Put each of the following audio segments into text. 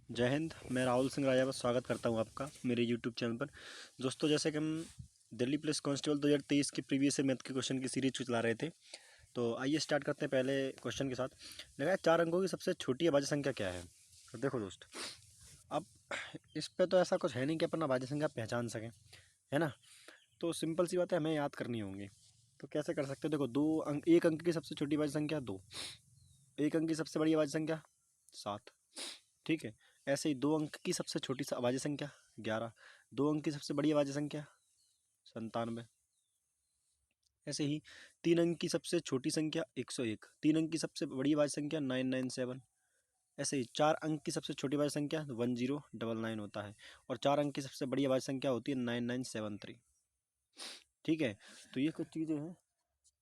जय हिंद। मैं राहुल सिंह राजावत स्वागत करता हूं आपका मेरे यूट्यूब चैनल पर। दोस्तों, जैसे कि हम दिल्ली पुलिस कांस्टेबल 2023 के प्रीवियस ईयर मैथ के क्वेश्चन की सीरीज चला रहे थे, तो आइए स्टार्ट करते हैं पहले क्वेश्चन के साथ। लगाया 4 अंकों की सबसे छोटी अभाज्य संख्या क्या है। तो देखो दोस्त, अब इस पे तो ऐसा कुछ है नहीं कि अपन अभाज्य संख्या पहचान सकें, है ना। तो सिंपल सी बात है, हमें याद करनी होंगी। तो कैसे कर सकते हो, देखो 2 अंक, 1 अंक की सबसे छोटी अभाज्य संख्या 2, 1 अंक की सबसे बड़ी अभाज्य संख्या 7। ठीक है। ऐसे ही 2 अंक की सबसे छोटी अभाज्य संख्या 11, 2 अंक की सबसे बड़ी अभाज्य संख्या 97। ऐसे ही 3 अंक की सबसे छोटी संख्या 101, 3 अंक की सबसे बड़ी अभाज्य संख्या 997। ऐसे ही 4 अंक की सबसे छोटी अभाज्य संख्या 1099 होता है, और 4 अंक की सबसे बड़ी अभाज्य संख्या होती है 9973। ठीक है। तो ये कुछ चीज़ें हैं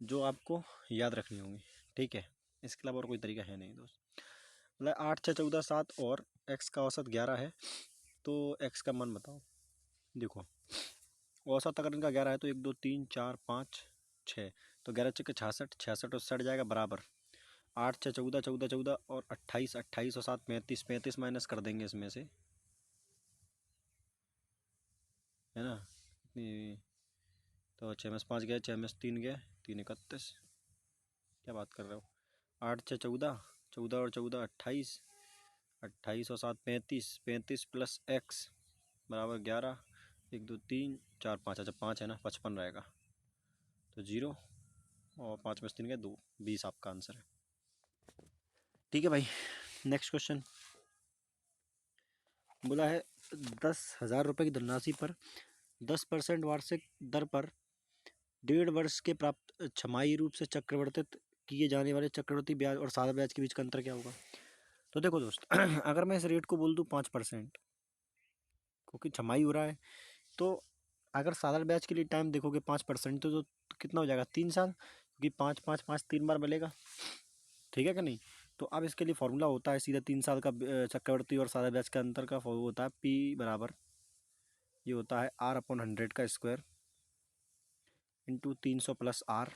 जो आपको याद रखनी होंगी। ठीक है, इसके अलावा और कोई तरीका है नहीं दोस्त। मतलब 8 6 14 7 और एक्स का औसत 11 है, तो एक्स का मान बताओ। देखो, औसत अगर इनका 11 है तो 1 2 3 4 5 6, तो 11 छक्के 66, 66 और 60 जाएगा बराबर 8 6 14 14 14 और 28, 28 और 7 35, 35 माइनस कर देंगे इसमें से, है ना। इतनी तो 6 में से 5 गए, 6 में से 3 गए, 3 31। क्या बात कर रहे हो। 8 6 14, 14 और 14 28, 28 और 7 35, 35 प्लस एक्स बराबर 11, 1 2 3 4 5, अच्छा 5 है ना, 55 रहेगा। तो 0 और 5 में से 3 गए 2, 20 आपका आंसर है। ठीक है भाई, नेक्स्ट क्वेश्चन बोला है 10,000 रुपये की धनराशि पर 10% वार्षिक दर पर 1.5 वर्ष के प्राप्त छमाही रूप से चक्रवर्तित किए जाने वाले चक्रवृद्धि ब्याज और सादा ब्याज के बीच का अंतर क्या होगा। तो देखो दोस्त, अगर मैं इस रेट को बोल दूँ 5%, क्योंकि छमाही हो रहा है, तो अगर साधारण ब्याज के लिए टाइम देखोगे 5%, तो कितना हो जाएगा 3 साल, क्योंकि 5 5 5 3 बार मिलेगा। ठीक है कि नहीं। तो अब इसके लिए फॉर्मूला होता है सीधा 3 साल का चक्रवर्ती और सादा ब्याज का अंतर का वो होता है पी बराबर, ये होता है R/100 का स्क्वायर इंटू 300 प्लस R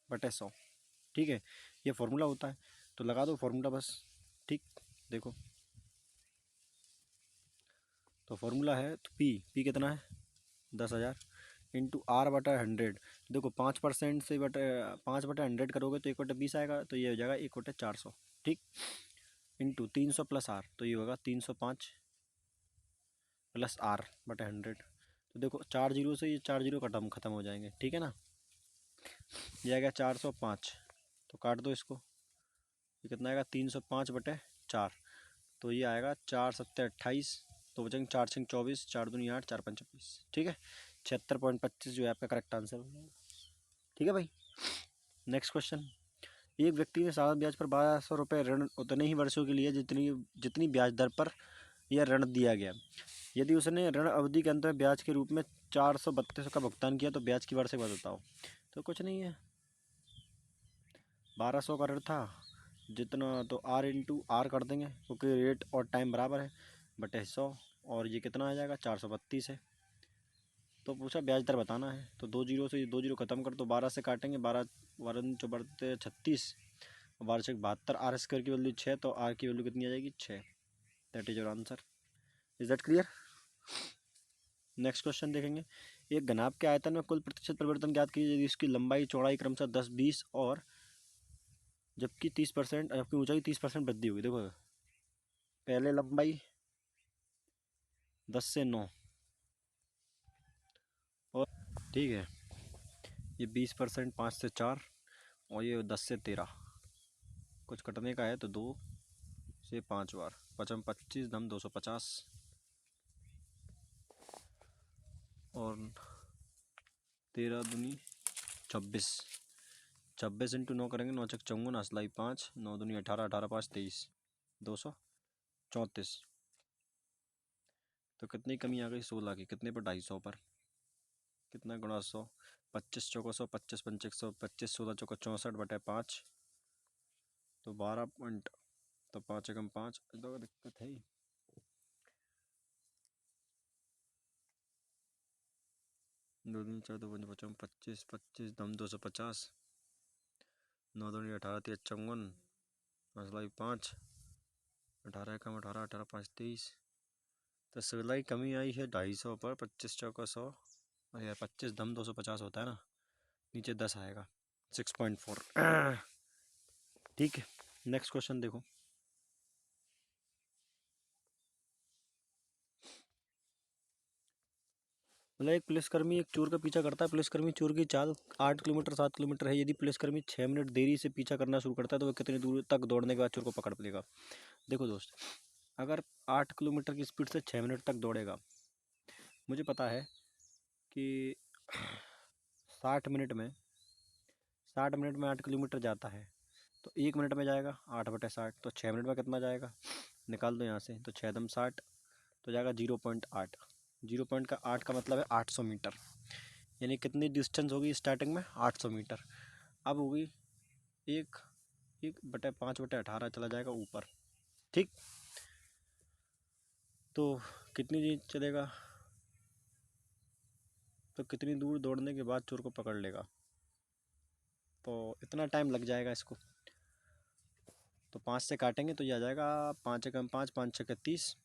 बटे 100। ठीक है, ये फॉर्मूला होता है, तो लगा दो फॉर्मूला बस। ठीक, देखो तो फॉर्मूला है, तो पी कितना है 10,000 इंटू R/100। देखो 5% से 5/100 करोगे तो 1/20 आएगा, तो ये हो जाएगा 1/400। ठीक, इंटू 300 प्लस R, तो ये होगा 305 प्लस R/100। तो देखो 4 जीरो से ये 4 जीरो खत्म हो जाएंगे। ठीक है ना। ये आएगा 405, तो काट दो इसको, ये कितना आएगा 305/4, तो ये आएगा 4 7 28, तो बचेंगे 4 6 24, 4 दूनी 8, 4 5 26। ठीक है, 76.25 जो है आपका करेक्ट आंसर हो जाएगा। ठीक है भाई, नेक्स्ट क्वेश्चन। एक व्यक्ति ने साधारण ब्याज पर 1,200 रुपये ऋण उतने ही वर्षों के लिए जितनी जितनी ब्याज दर पर यह ऋण दिया गया। यदि उसने ऋण अवधि के अंत में ब्याज के रूप में 432 का भुगतान किया तो ब्याज की वार्षिक दर बताओ। तो कुछ नहीं है, 1,200 का ऋण था, जितना तो R इंटू आर कर देंगे, क्योंकि रेट और टाइम बराबर है, बटे 100, और ये कितना आ जाएगा 432 है। तो पूछा ब्याज दर बताना है, तो 2 जीरो से 2 जीरो खत्म कर, तो 12 से काटेंगे, 12 12 बढ़ते 36, 12 R स्क्वायर की वैल्यू 6, तो R की वैल्यू कितनी आ जाएगी 6। That is your answer. Is that clear. Next question देखेंगे। एक घनाभ के आयतन में कुल प्रतिशत परिवर्तन ज्ञात कीजिए यदि इसकी लंबाई चौड़ाई क्रमशः 10 20 और जबकि 30%, जबकि ऊंचाई 30% वृद्धि हुई। देखो पहले लंबाई 10 से 9, और ठीक है, ये 20% 5 से 4, और ये 10 से 13। कुछ कटने का है तो 2 से 5 बार, 5 25 दम 250, और 13 दूनी 26, 26 इंटू 9 करेंगे, 9 छक 54, असलाई 5, 9 दूनी 18, 18 5 23, 234। तो कितनी कमी आ गई 16 की, कितने पर 250 पर, कितना गुणा 100, 25 चौका 100, 25 पंचे 100, 25 16 चौका 64/5, तो 12 पॉइंट, तो 5 एकम 5, तो दिक्कत है ही। दो दिन 4 2 5 55, 25 25 दम 250, 9 दूनी 18 3 54, असलाई 5, 18 कम 18, 18 5 23, तो 16 की कमी आई है 250 पर। 25 चौका 100, अरे यार 25 दम 250 होता है ना, नीचे 10 आएगा 6.4। ठीक है, नेक्स्ट क्वेश्चन देखो। मतलब एक पुलिसकर्मी एक चोर का पीछा करता है। पुलिसकर्मी चोर की चाल 8 किलोमीटर 7 किलोमीटर है। यदि पुलिसकर्मी 6 मिनट देरी से पीछा करना शुरू करता है तो वह कितनी दूर तक दौड़ने के बाद चोर को पकड़ लेगा। देखो दोस्त, अगर 8 किलोमीटर की स्पीड से 6 मिनट तक दौड़ेगा, मुझे पता है कि 60 मिनट में 8 किलोमीटर जाता है, तो 1 मिनट में जाएगा 8/60, तो 6 मिनट में कितना जाएगा निकाल दो यहाँ से। तो 6 दम 60, तो जाएगा 0.8। 0.8 का मतलब है 800 मीटर। यानी कितनी डिस्टेंस होगी स्टार्टिंग में 800 मीटर। अब होगी 1/5/18 चला जाएगा ऊपर। ठीक, तो कितनी देर चलेगा, तो कितनी दूर दौड़ने के बाद चोर को पकड़ लेगा, तो इतना टाइम लग जाएगा इसको। तो 5 से काटेंगे तो ये आ जाएगा 5 एकम 5, 5 छक्के 30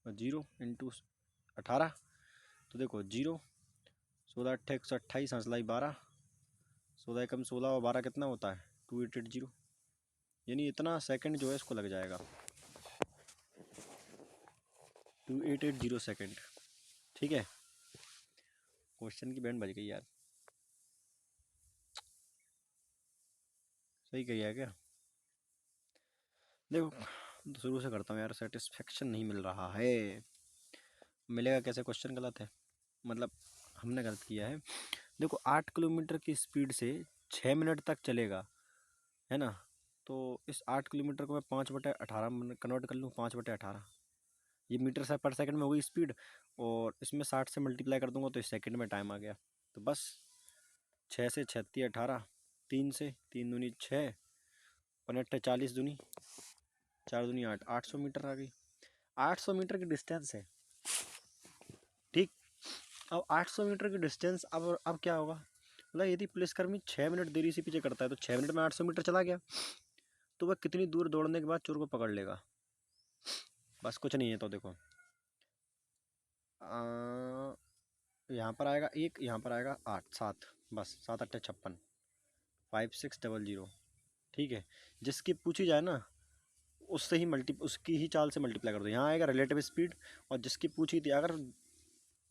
और 0 इंटू 18। तो देखो 0, 16 अट्ठे 128, 12, 16 एकम 16 और 12 कितना होता है 2880। यानी इतना सेकंड जो है इसको लग जाएगा, 2880 सेकंड। ठीक है, क्वेश्चन की बैंड बज गई यार, सही कही है क्या। देखो शुरू से करता हूँ यार, सेटिस्फेक्शन नहीं मिल रहा है। मिलेगा कैसे, क्वेश्चन गलत है, मतलब हमने गलत किया है। देखो 8 किलोमीटर की स्पीड से 6 मिनट तक चलेगा, है ना। तो इस 8 किलोमीटर को मैं 5/18 में कन्वर्ट कर लूँ। 5/18 ये मीटर से पर सेकंड में हो गई स्पीड, और इसमें 60 से मल्टीप्लाई कर दूंगा तो इस सेकंड में टाइम आ गया। तो बस 6 से 36 18, 3 से 3 दूनी 6, 5 40 दूनी 4 दूनी 8, 800 मीटर आ गई। 800 मीटर की डिस्टेंस है। ठीक, अब 800 मीटर की डिस्टेंस, अब क्या होगा, मतलब यदि पुलिसकर्मी 6 मिनट देरी से पीछे करता है तो 6 मिनट में 800 मीटर चला गया, तो वह कितनी दूर दौड़ने के बाद चोर को पकड़ लेगा। बस कुछ नहीं है, तो देखो यहाँ पर आएगा 1, यहाँ पर आएगा 8 7, बस 7 8 56, 5600। ठीक है, जिसकी पूछी जाए ना उससे ही उसकी ही चाल से मल्टीप्लाई कर दो। यहाँ आएगा रिलेटिव स्पीड, और जिसकी पूछी थी, अगर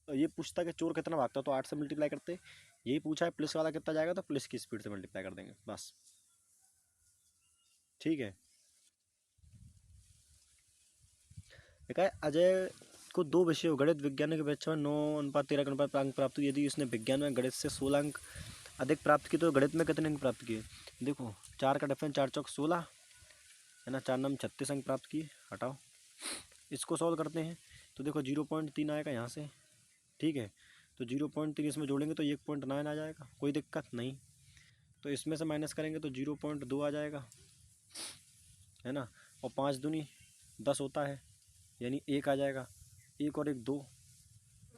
ये पूछता कि चोर कितना भागता तो 8 से मल्टीप्लाई करते। यही पूछा है पुलिस वाला कितना जाएगा, तो पुलिस की स्पीड से मल्टीप्लाई कर देंगे बस। ठीक है, एक है अजय को 2 विषयों गणित विज्ञान के परीक्षा में 9:13 के अनुपात अंक प्राप्त हुए। यदि उसने विज्ञान में गणित से 16 अंक अधिक प्राप्त किए तो गणित में कितने अंक प्राप्त किए। देखो 4 का डिफरेंस 4 चौक 16 है ना, 4 नम 36 अंक प्राप्त किए। हटाओ, इसको सॉल्व करते हैं तो देखो 0.3 आएगा यहाँ से। ठीक है, तो 0.3 इसमें जोड़ेंगे तो 1.9 आ जाएगा, कोई दिक्कत नहीं। तो इसमें से माइनस करेंगे तो 0.2 आ जाएगा, है ना। और 5 दूनी 10 होता है, यानी 1 आ जाएगा। 1 और 1 2,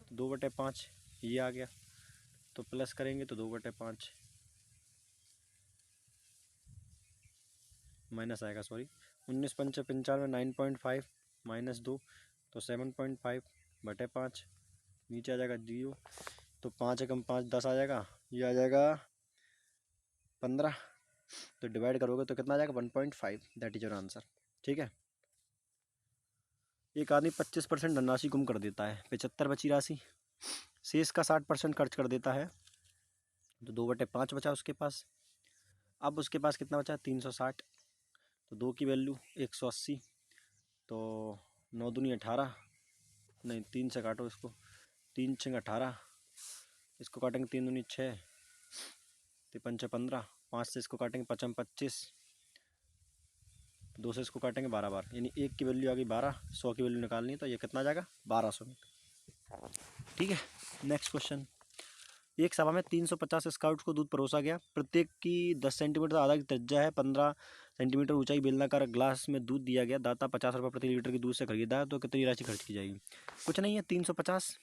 तो 2/5 ये आ गया। तो प्लस करेंगे तो 2/5 माइनस आएगा, सॉरी 19 पंचे 95, 9.5 माइनस 2, तो 7.5/5 नीचे आ जाएगा 0। तो 5 एकम 5 10 आ जाएगा, ये आ जाएगा 15। तो डिवाइड करोगे तो कितना आ जाएगा 1.5, दैट इज योर आंसर। ठीक है, एक आदमी 25% धनराशि गुम कर देता है, 75 बची राशि, शेष का 60% खर्च कर देता है, तो 2/5 बचा उसके पास। अब उसके पास कितना बचा 360, तो 2 की वैल्यू 180, तो 9 दूनी 18, नहीं 3 से काटो इसको, 3 6 18, इसको काटेंगे 3 दूनी 6, 5 6 15, 5 से इसको काटेंगे 5 25, 2 से इसको काटेंगे 12 बार, यानी 1 की वैल्यू आ गई 12। 100 की वैल्यू निकालनी है तो ये कितना आ जाएगा 1200 मीटर। ठीक है, नेक्स्ट क्वेश्चन। एक सभा में 350 स्काउट्स को दूध परोसा गया। प्रत्येक की 10 सेंटीमीटर आधा की त्रिज्या है, 15 सेंटीमीटर ऊंचाई बेलनाकार ग्लास में दूध दिया गया। दाता 50 रुपये प्रति लीटर की दूध से खरीदा है, तो कितनी राशि खर्च की जाएगी। कुछ नहीं है, 350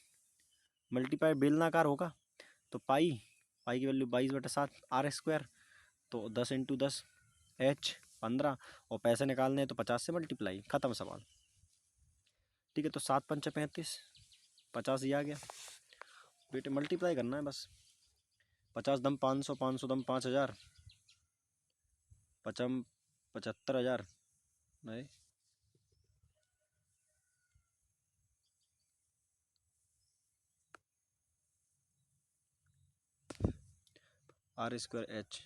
मल्टीप्लाई बेलनाकार होगा, तो पाई की वैल्यू 22/7 R², तो 10 × 10 H 15 और पैसे निकालने हैं तो 50 से मल्टीप्लाई, ख़त्म सवाल। ठीक है, तो 7 पंचे 35, 50 ही आ गया बेटे, मल्टीप्लाई करना है बस। 50 दम 500, 500 दम 5000, पचम 75,000, नहीं R²H।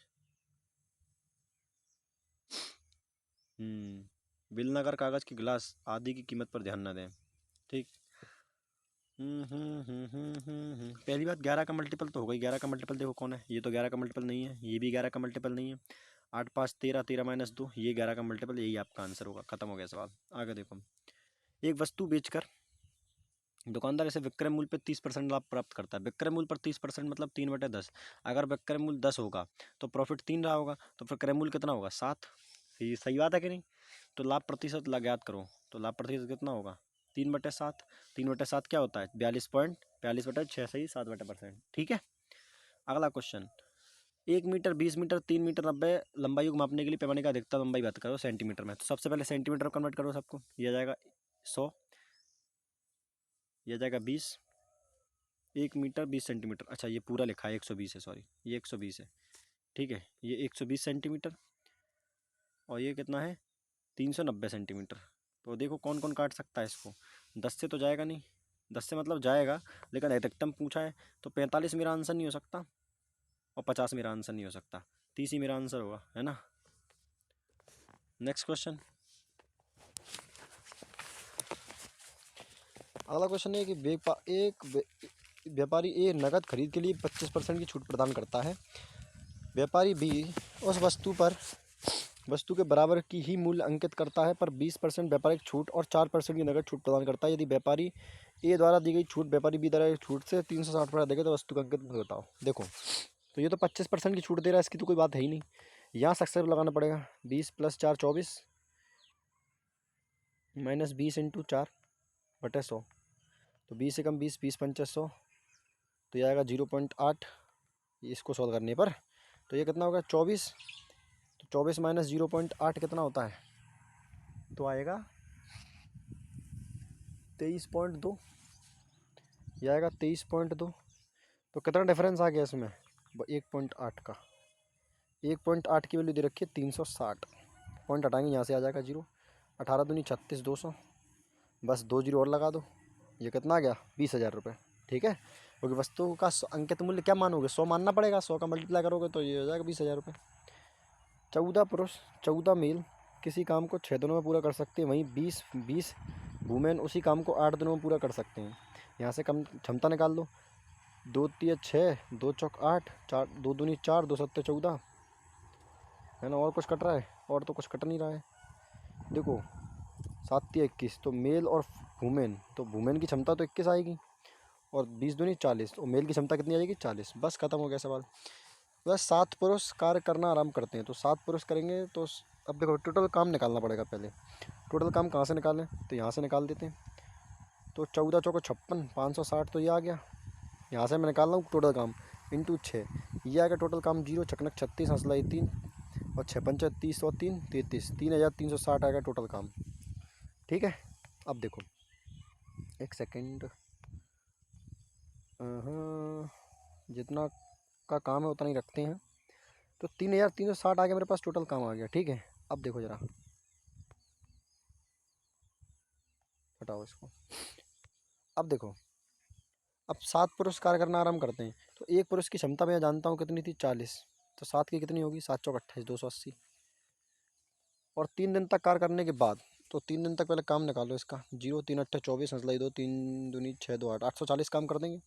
बिलनाकार कागज के गिलास आदि की कीमत पर ध्यान न दें। ठीक। पहली बात 11 का मल्टीपल तो हो गई, 11 का मल्टीपल देखो कौन है, ये तो 11 का मल्टीपल नहीं है, ये भी 11 का मल्टीपल नहीं है। 8 5 13, 13 माइनस 2, ये 11 का मल्टीपल, यही आपका आंसर होगा। खत्म हो गया सवाल। आगे देखो, एक वस्तु बेचकर दुकानदार इसे विक्रय मूल्य पर 30% लाभ प्राप्त करता है। विक्रय मूल्य पर 30% मतलब 3/10। अगर विक्रय मूल्य 10 होगा तो प्रॉफिट 3 रहा होगा, तो फिर क्रय मूल्य कितना होगा? 7। ये सही बात है कि नहीं? तो लाभ प्रतिशत ज्ञात करो, तो लाभ प्रतिशत कितना होगा? 3/7। 3/7 क्या होता है? 42.42/6 सही, 7/%। ठीक है। अगला क्वेश्चन, 1 मीटर, 20 मीटर, 3 मीटर, 90 लंबाई को मापने के लिए पैमाने का अधिकतम लंबाई बात करो सेंटीमीटर में। तो सबसे पहले सेंटीमीटर कन्वर्ट करो सबको, यह जाएगा 100, यह जाएगा 20। 1 मीटर 20 सेंटीमीटर, अच्छा ये पूरा लिखा है 120 है, सॉरी ये 120 है। ठीक है, ये 120 सेंटीमीटर और ये कितना है? 390 सेंटीमीटर। तो देखो कौन कौन काट सकता है इसको। 10 से तो जाएगा नहीं, 10 से मतलब जाएगा लेकिन अधिकतम पूछा है, तो 45 मेरा आंसर नहीं हो सकता और 50 मेरा आंसर नहीं हो सकता, 30 ही मेरा आंसर होगा, है ना। नेक्स्ट क्वेश्चन, अगला क्वेश्चन है कि व्यापारी ए नकद खरीद के लिए 25% की छूट प्रदान करता है। व्यापारी बी उस वस्तु के बराबर की ही मूल्य अंकित करता है पर 20% व्यापारिक छूट और 4% की नकद छूट प्रदान करता है। यदि व्यापारी ए द्वारा दी गई छूट व्यापारी बी द्वारा छूट से 360 देगा तो वस्तु का अंकित बताओ। देखो, तो ये तो 25% की छूट दे रहा है, इसकी तो कोई बात है ही नहीं। यहाँ सक्सेस लगाना पड़ेगा। 20 + 4 24 माइनस 20 × 4/100, तो 20 से कम 20, 20 पंचे 100, तो ये आएगा 0.8। इसको सॉल्व करने पर तो ये कितना होगा? 24। तो 24 माइनस 0.8 कितना होता है? तो आएगा 23.2। यह आएगा 23.2। तो कितना डिफरेंस आ गया इसमें? 1.8 का। 1.8 की वैल्यू दे रखी है 360। पॉइंट हटाएंगे, यहाँ से आ जाएगा 0। 18 दूनी 36, 200, बस 2 0 और लगा दो। ये कितना आ गया? 20,000 रुपये। ठीक है, क्योंकि वस्तु का अंकित मूल्य क्या मानोगे? 100 मानना पड़ेगा। 100 का मल्टीप्लाई करोगे तो ये हो जाएगा 20,000 रुपये। 14 पुरुष 14 मेल किसी काम को 6 दिनों में पूरा कर सकते हैं, वहीं 20 वुमेन उसी काम को 8 दिनों में पूरा कर सकते हैं। यहाँ से कम क्षमता निकाल दो। 2 3 6, 2 चौक 8, 4 2 दूनी 4, 2 7 14, है ना। और कुछ कट रहा है? और तो कुछ कट नहीं रहा है। देखो 7 3 21, तो मेल और वुमेन, तो वुमेन की क्षमता तो 21 आएगी और 20 दूनी 40, और मेल की क्षमता कितनी आएगी? 40। बस खत्म हो गया सवाल। बस 7 पुरुष कार्य करना आराम करते हैं, तो 7 पुरुष करेंगे तो अब देखो टोटल काम निकालना पड़ेगा पहले। टोटल काम कहाँ से निकालें? तो यहाँ से निकाल देते हैं। तो 14 चौको 56, 560, तो ये आ गया। यहाँ से मैं निकाल रहा हूँ टोटल काम इंटू 6, ये आएगा टोटल काम 0 चकनक 36 हंसलाई 3 और 6 पंचा 30 और 3 33, 3,360 आएगा टोटल काम। ठीक है, अब देखो एक सेकेंड, जितना का काम है उतना ही रखते हैं। तो 3,360 आ गया मेरे पास, टोटल काम आ गया। ठीक है, अब देखो ज़रा, हटाओ इसको। अब देखो, अब 7 पुरुष कार्य करना आराम करते हैं, तो एक पुरुष की क्षमता मैं जानता हूँ कितनी थी? 40। तो 7 की कितनी होगी? 7 चौक 28, 280। और 3 दिन तक कार्य करने के बाद, तो 3 दिन तक पहले काम निकालो इसका। 0 3 8 24 हंसलाई 2, 3 दूनी 6 2 8, 840 काम कर देंगे।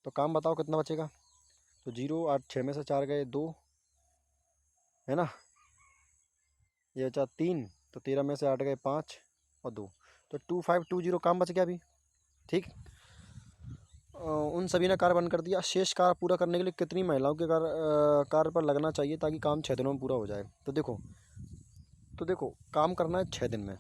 तो काम बताओ कितना बचेगा? तो 0 8 6 में से 4 गए 2, है ना। ये बचा 3, तो 13 में से 8 गए 5 और 2, तो 2520 काम बच गया अभी। ठीक, उन सभी ने कार्य बंद कर दिया। शेष कार्य पूरा करने के लिए कितनी महिलाओं के कार्य पर लगना चाहिए ताकि काम 6 दिनों में पूरा हो जाए? तो देखो काम करना है 6 दिन में।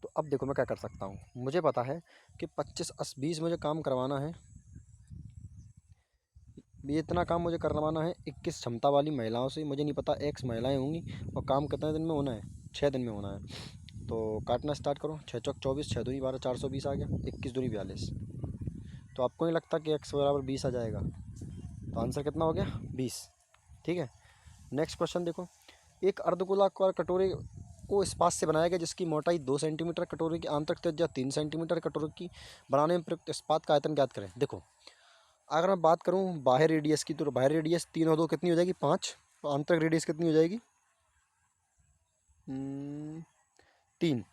तो अब देखो मैं क्या कर सकता हूँ, मुझे पता है कि 25 20 मुझे काम करवाना है। ये इतना काम मुझे करवाना है 21 क्षमता वाली महिलाओं से। मुझे नहीं पता एक्स महिलाएं होंगी, और काम कितने दिन में होना है, 6 दिन में होना है। तो काटना स्टार्ट करो। 6 चौक 24, 6 दूनी 12, 420 आ गया, 21 दूनी 42। तो आपको नहीं लगता कि एक्स बराबर 20 आ जाएगा? तो आंसर कितना हो गया? 20। ठीक है, नेक्स्ट क्वेश्चन देखो। एक अर्धगोलाकार कटोरे को इस्पात से बनाया गया जिसकी मोटाई 2 सेंटीमीटर, कटोरे की आंतरिक त्रिज्या 3 सेंटीमीटर, कटोरे की बनाने में प्रयुक्त इस्पात का आयतन ज्ञात करें। देखो, अगर मैं बात करूं बाहर रेडियस की, तो बाहर रेडियस 3 और 2 कितनी हो जाएगी? 5। तो आंतरिक रेडियस कितनी हो जाएगी? 3।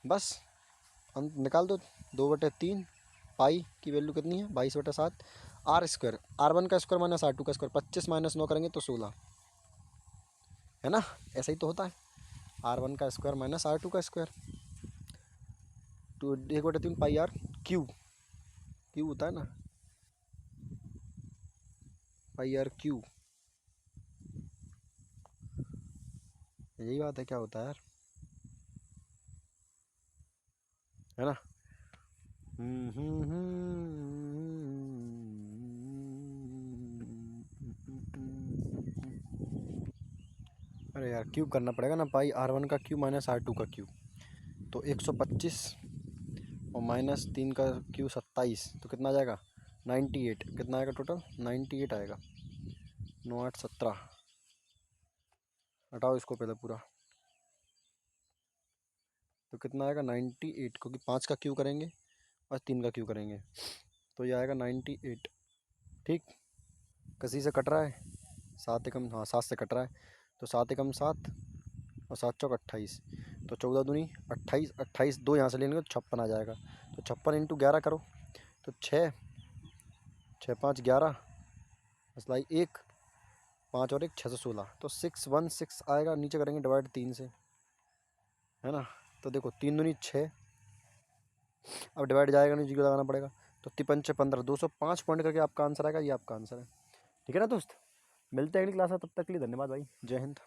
बस निकाल दो। 2/3 पाई की वैल्यू कितनी है? 22/7 आर स्क्वायर। R1 का स्क्वायर माइनस R2 का स्क्वायर, 25 माइनस 9 करेंगे तो 16, है ना? ऐसा ही तो होता है, R1 का स्क्वायर माइनस R2 का स्क्वायर। तो 1/3 पाई आर क्यू, क्यू होता है ना, पाई आर क्यू। यही बात है, क्या होता है यार, है ना? अरे यार, क्यूब करना पड़ेगा ना, पाई R1 का क्यू माइनस R2 का क्यू। तो 125 और माइनस 3 का क्यू 27, तो कितना आ जाएगा? 98। कितना आएगा टोटल? 98 आएगा। 9 8 17। हटाओ इसको पहले पूरा, तो कितना आएगा? 98, क्योंकि 5 का क्यू करेंगे और 3 का क्यू करेंगे, तो ये आएगा 98। ठीक, किसी से कट रहा है? 7 एकम, हाँ 7 से कट रहा है, तो 7 एकम 7 और 7 चौक 28, तो 14 दूनी 28, 28 दो यहाँ से लेंगे तो 56 आ जाएगा। तो 56 इंटू 11 करो, तो 6 6 5 11, असलाई 1 5 और 1 6 से 16, तो 616 आएगा। नीचे करेंगे डिवाइड 3 से, है ना? तो देखो 3 दूनी 6, अब डिवाइड जाएगा नहीं, जीरो लगाना पड़ेगा। तो 3 15, 205 पॉइंट करके आपका आंसर आएगा। ये आपका आंसर है। ठीक है ना दोस्त, मिलते हैं अगली क्लास में, तब तक के लिए धन्यवाद भाई, जय हिंद।